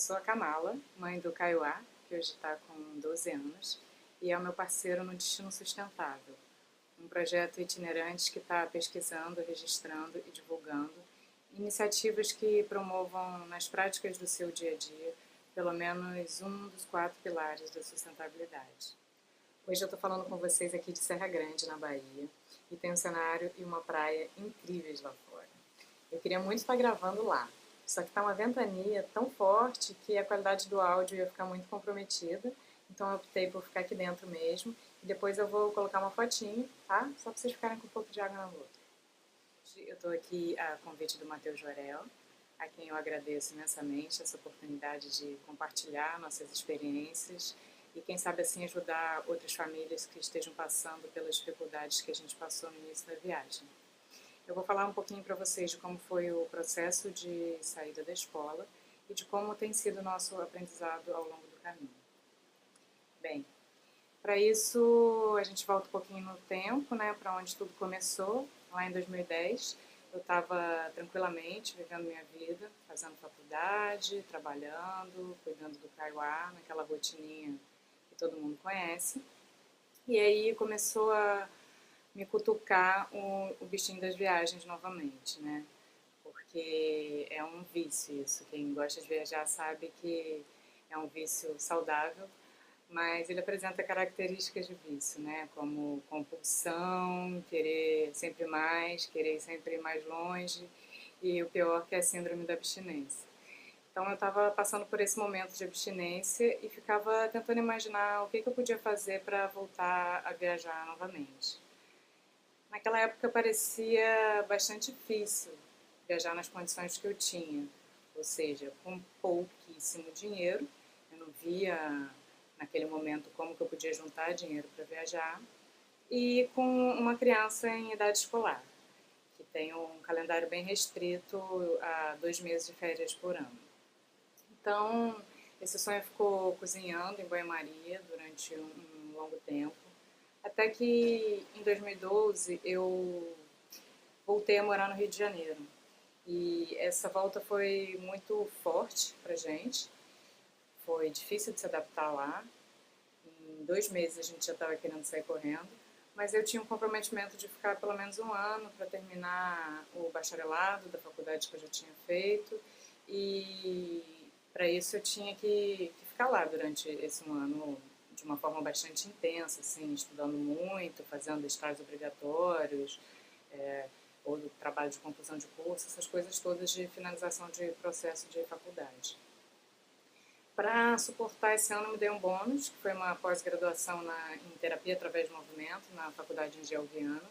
sou a Kamala, mãe do Kaiowá, que hoje está com 12 anos, e é o meu parceiro no Destino Sustentável, um projeto itinerante que está pesquisando, registrando e divulgando iniciativas que promovam nas práticas do seu dia a dia pelo menos um dos 4 pilares da sustentabilidade. Hoje eu estou falando com vocês aqui de Serra Grande, na Bahia, e tem um cenário e uma praia incríveis lá fora. Eu queria muito estar gravando lá, só que está uma ventania tão forte que a qualidade do áudio ia ficar muito comprometida, então eu optei por ficar aqui dentro mesmo, e depois eu vou colocar uma fotinho, tá? Só para vocês ficarem com um pouco de água na boca. Eu estou aqui a convite do Matheus Jorel, a quem eu agradeço imensamente essa oportunidade de compartilhar nossas experiências e quem sabe assim ajudar outras famílias que estejam passando pelas dificuldades que a gente passou no início da viagem. Eu vou falar um pouquinho para vocês de como foi o processo de saída da escola e de como tem sido o nosso aprendizado ao longo do caminho. Bem, para isso a gente volta um pouquinho no tempo, né, para onde tudo começou, lá em 2010. Eu estava tranquilamente vivendo minha vida, fazendo faculdade, trabalhando, cuidando do Kaiowá, naquela rotininha que todo mundo conhece. E aí começou a me cutucar o bichinho das viagens novamente, né? Porque é um vício isso. Quem gosta de viajar sabe que é um vício saudável, mas ele apresenta características de vício, né? Como compulsão, querer sempre mais, querer sempre ir mais longe e o pior que é a síndrome da abstinência. Então eu estava passando por esse momento de abstinência e ficava tentando imaginar o que eu podia fazer para voltar a viajar novamente. Naquela época parecia bastante difícil viajar nas condições que eu tinha, ou seja, com pouquíssimo dinheiro, eu não via naquele momento como que eu podia juntar dinheiro para viajar, e com uma criança em idade escolar, que tem um calendário bem restrito a 2 meses de férias por ano. Então, esse sonho ficou cozinhando em banho-maria durante um longo tempo, até que em 2012 eu voltei a morar no Rio de Janeiro. E essa volta foi muito forte pra gente, foi difícil de se adaptar lá. Em 2 meses a gente já estava querendo sair correndo, mas eu tinha um comprometimento de ficar pelo menos um ano para terminar o bacharelado da faculdade que eu já tinha feito, e para isso eu tinha que ficar lá durante esse um ano de uma forma bastante intensa, assim, estudando muito, fazendo estágios obrigatórios, ou do trabalho de conclusão de curso, essas coisas todas de finalização de processo de faculdade. Para suportar esse ano, me dei um bônus, que foi uma pós-graduação em terapia através do movimento, na Faculdade Angel Viana.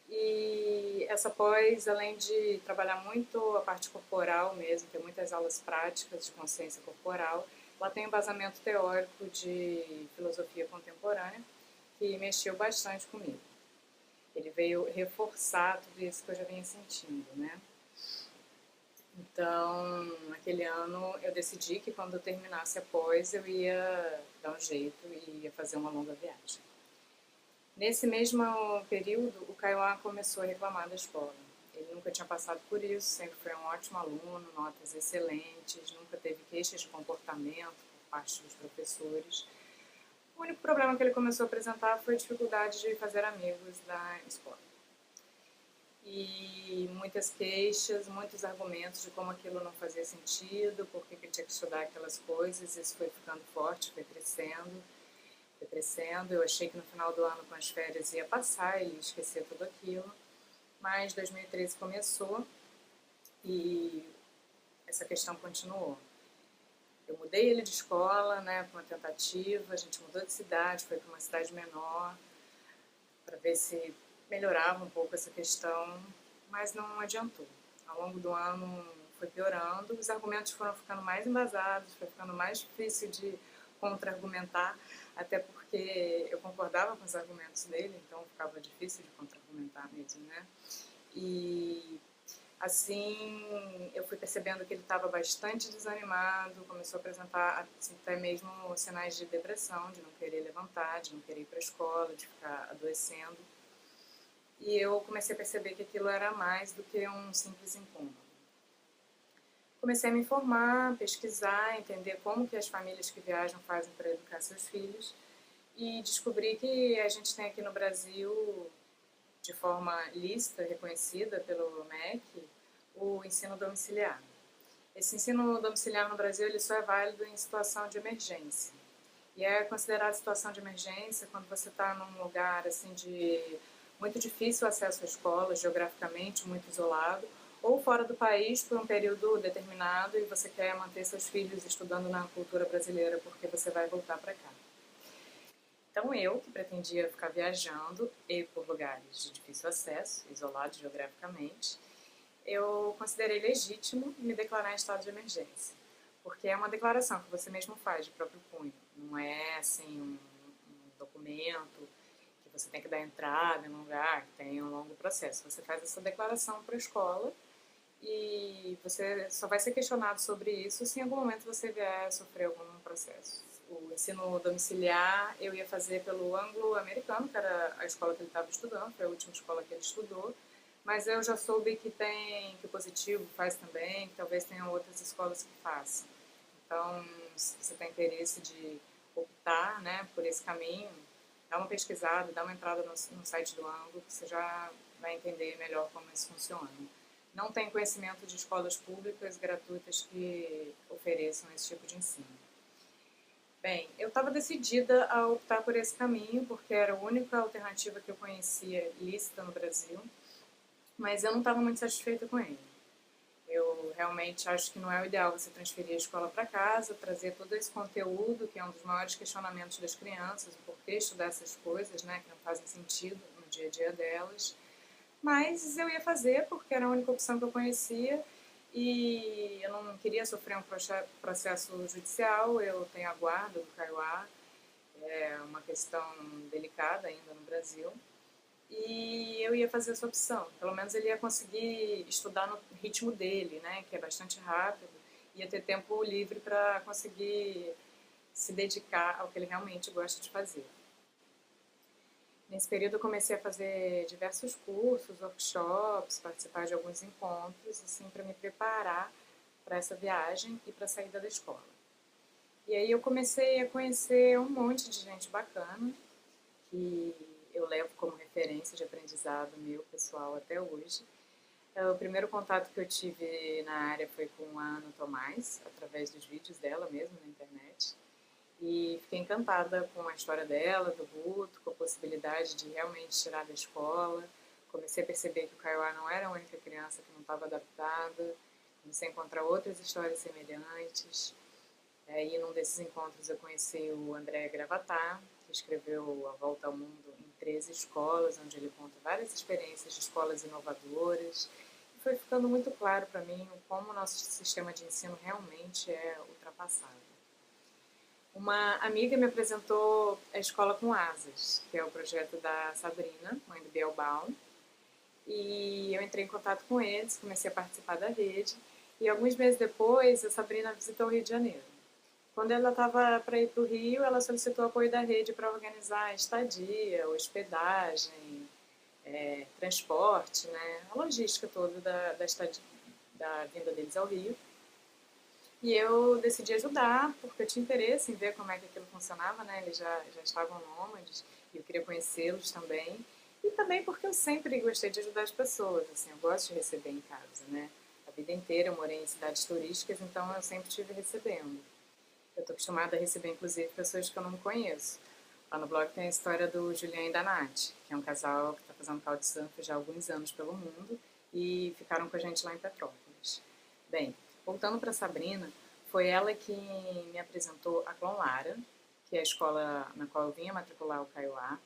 E essa pós, além de trabalhar muito a parte corporal mesmo, ter muitas aulas práticas de consciência corporal, ela tem um embasamento teórico de filosofia contemporânea, que mexeu bastante comigo. Ele veio reforçar tudo isso que eu já vinha sentindo, né? Então, naquele ano eu decidi que quando eu terminasse a pós eu ia dar um jeito e ia fazer uma longa viagem. Nesse mesmo período, o Kaiowá começou a reclamar da escola. Ele nunca tinha passado por isso, sempre foi um ótimo aluno, notas excelentes, nunca teve queixas de comportamento por parte dos professores. O único problema que ele começou a apresentar foi a dificuldade de fazer amigos da escola. E muitas queixas, muitos argumentos de como aquilo não fazia sentido, por que ele tinha que estudar aquelas coisas. Isso foi ficando forte, foi crescendo, foi crescendo. Eu achei que no final do ano, com as férias, ia passar e esquecer tudo aquilo. Mas 2013 começou e essa questão continuou. Eu mudei ele de escola, né, com uma tentativa, a gente mudou de cidade, foi para uma cidade menor, para ver se melhorava um pouco essa questão, mas não adiantou. Ao longo do ano foi piorando, os argumentos foram ficando mais embasados, foi ficando mais difícil de contra-argumentar, até porque eu concordava com os argumentos dele, então ficava difícil de contra-argumentar mesmo, né? E assim, eu fui percebendo que ele estava bastante desanimado, começou a apresentar assim, até mesmo sinais de depressão, de não querer levantar, de não querer ir para a escola, de ficar adoecendo. E eu comecei a perceber que aquilo era mais do que um simples incômodo. Comecei a me informar, pesquisar, entender como que as famílias que viajam fazem para educar seus filhos e descobri que a gente tem aqui no Brasil, de forma lícita, reconhecida pelo MEC, o ensino domiciliar. Esse ensino domiciliar no Brasil ele só é válido em situação de emergência. E é considerado situação de emergência quando você está num lugar assim de muito difícil acesso à escola, geograficamente muito isolado, ou fora do país por um período determinado e você quer manter seus filhos estudando na cultura brasileira porque você vai voltar para cá. Então eu, que pretendia ficar viajando e por lugares de difícil acesso, isolados geograficamente, eu considerei legítimo me declarar em estado de emergência, porque é uma declaração que você mesmo faz de próprio punho, não é assim um documento que você tem que dar entrada em um lugar, que tem um longo processo. Você faz essa declaração para a escola e você só vai ser questionado sobre isso se em algum momento você vier sofrer algum processo. O ensino domiciliar eu ia fazer pelo anglo-americano, que era a escola que ele estava estudando, foi a última escola que ele estudou, mas eu já soube que o positivo faz também, que talvez tenham outras escolas que façam. Então, se você tem interesse de optar, né, por esse caminho, dá uma pesquisada, dá uma entrada no site do Anglo, que você já vai entender melhor como isso funciona. Não tem conhecimento de escolas públicas gratuitas que ofereçam esse tipo de ensino. Bem, eu estava decidida a optar por esse caminho, porque era a única alternativa que eu conhecia lícita no Brasil, mas eu não estava muito satisfeita com ele. Eu realmente acho que não é o ideal você transferir a escola para casa, trazer todo esse conteúdo, que é um dos maiores questionamentos das crianças, o porquê estudar essas coisas, né, que não fazem sentido no dia a dia delas. Mas eu ia fazer porque era a única opção que eu conhecia e eu não queria sofrer um processo judicial, eu tenho a guarda do Kaiowá, é uma questão delicada ainda no Brasil. E eu ia fazer essa opção. Pelo menos ele ia conseguir estudar no ritmo dele, né, que é bastante rápido, ia ter tempo livre para conseguir se dedicar ao que ele realmente gosta de fazer. Nesse período eu comecei a fazer diversos cursos, workshops, participar de alguns encontros, assim, para me preparar para essa viagem e para a saída da escola. E aí eu comecei a conhecer um monte de gente bacana, que eu levo como referência de aprendizado meu pessoal até hoje. O primeiro contato que eu tive na área foi com a Ana Tomás, através dos vídeos dela mesmo na internet. E fiquei encantada com a história dela, do Guto, com a possibilidade de realmente tirar da escola. Comecei a perceber que o Kaiowá não era a única criança que não estava adaptada. Comecei a encontrar outras histórias semelhantes. E num desses encontros eu conheci o André Gravatar, que escreveu A Volta ao Mundo em 13 escolas, onde ele conta várias experiências de escolas inovadoras. E foi ficando muito claro para mim como o nosso sistema de ensino realmente é ultrapassado. Uma amiga me apresentou a Escola com Asas, que é o projeto da Sabrina, mãe do Biel Baum, e eu entrei em contato com eles, comecei a participar da rede, e alguns meses depois a Sabrina visitou o Rio de Janeiro. Quando ela estava para ir para o Rio, ela solicitou apoio da rede para organizar a estadia, hospedagem, transporte, né, a logística toda da vinda deles ao Rio. E eu decidi ajudar, porque eu tinha interesse em ver como é que aquilo funcionava, né? Eles já estavam nômades e eu queria conhecê-los também. E também porque eu sempre gostei de ajudar as pessoas, assim, eu gosto de receber em casa, né? A vida inteira eu morei em cidades turísticas, então eu sempre estive recebendo. Eu estou acostumada a receber, inclusive, pessoas que eu não conheço. Lá no blog tem a história do Julian e da Nath, que é um casal que está fazendo couchsurf já há alguns anos pelo mundo e ficaram com a gente lá em Petrópolis. Bem, voltando para Sabrina, foi ela que me apresentou a Clon Lara, que é a escola na qual eu vinha matricular o Kaiowá.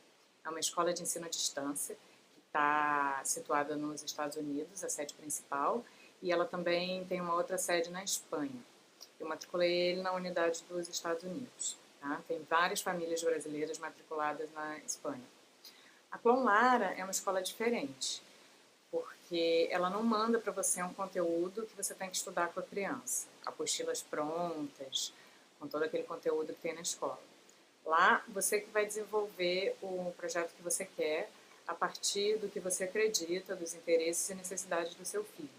É uma escola de ensino à distância, que está situada nos Estados Unidos, a sede principal, e ela também tem uma outra sede na Espanha. Eu matriculei ele na unidade dos Estados Unidos. Tá? Tem várias famílias brasileiras matriculadas na Espanha. A Clon Lara é uma escola diferente, porque ela não manda para você um conteúdo que você tem que estudar com a criança, apostilas prontas, com todo aquele conteúdo que tem na escola. Lá, você que vai desenvolver o projeto que você quer a partir do que você acredita, dos interesses e necessidades do seu filho.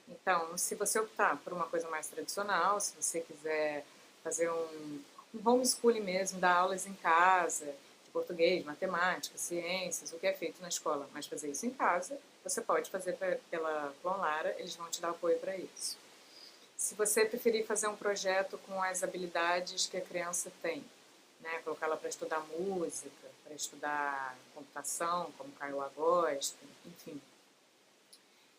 Então, se você optar por uma coisa mais tradicional, se você quiser fazer um homeschooling mesmo, dar aulas em casa, de português, matemática, ciências, o que é feito na escola, mas fazer isso em casa, você pode fazer pela Plon Lara, eles vão te dar apoio para isso. Se você preferir fazer um projeto com as habilidades que a criança tem, né, colocá-la para estudar música, para estudar computação, como o Caio gosta, enfim,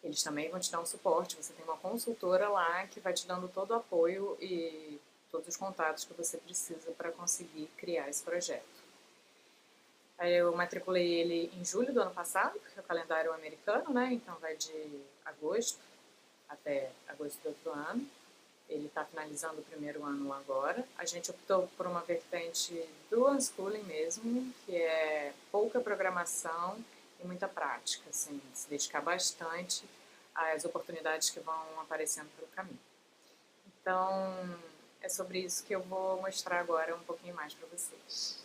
eles também vão te dar um suporte. Você tem uma consultora lá que vai te dando todo o apoio e todos os contatos que você precisa para conseguir criar esse projeto. Aí eu matriculei ele em julho do ano passado, porque é o calendário americano, né? Então vai de agosto até agosto do outro ano. Ele está finalizando o primeiro ano agora. A gente optou por uma vertente do unschooling mesmo, que é pouca programação e muita prática, assim, se dedicar bastante às oportunidades que vão aparecendo pelo caminho. Então, é sobre isso que eu vou mostrar agora um pouquinho mais para vocês.